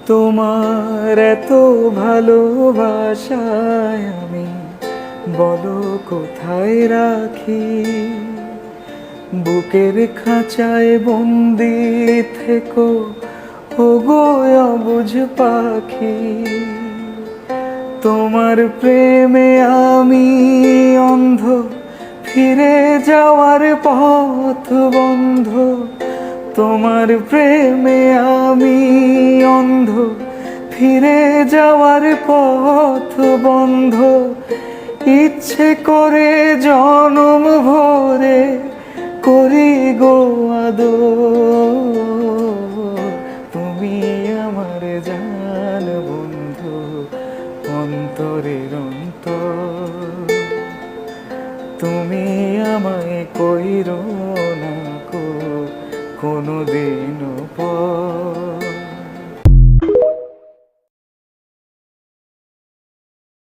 তোমার এত ভালোবাসায় আমি বলো কোথায় রাখি। বুকের খাঁচায় বন্দি থেকো ওগো অবুঝ পাখি। তোমার প্রেমে আমি অন্ধ, ফিরে যাওয়ার পথ বন্ধ। তোমার প্রেমে আমি অন্ধ, ফিরে যাওয়ার পথ বন্ধ। ইচ্ছে করে জনম ভরে করি গো আদর। তুমি আমার জান বন্ধু, অন্তরের অন্তর। তুমি আমায় কইরো না কো কোনোদিনও পর।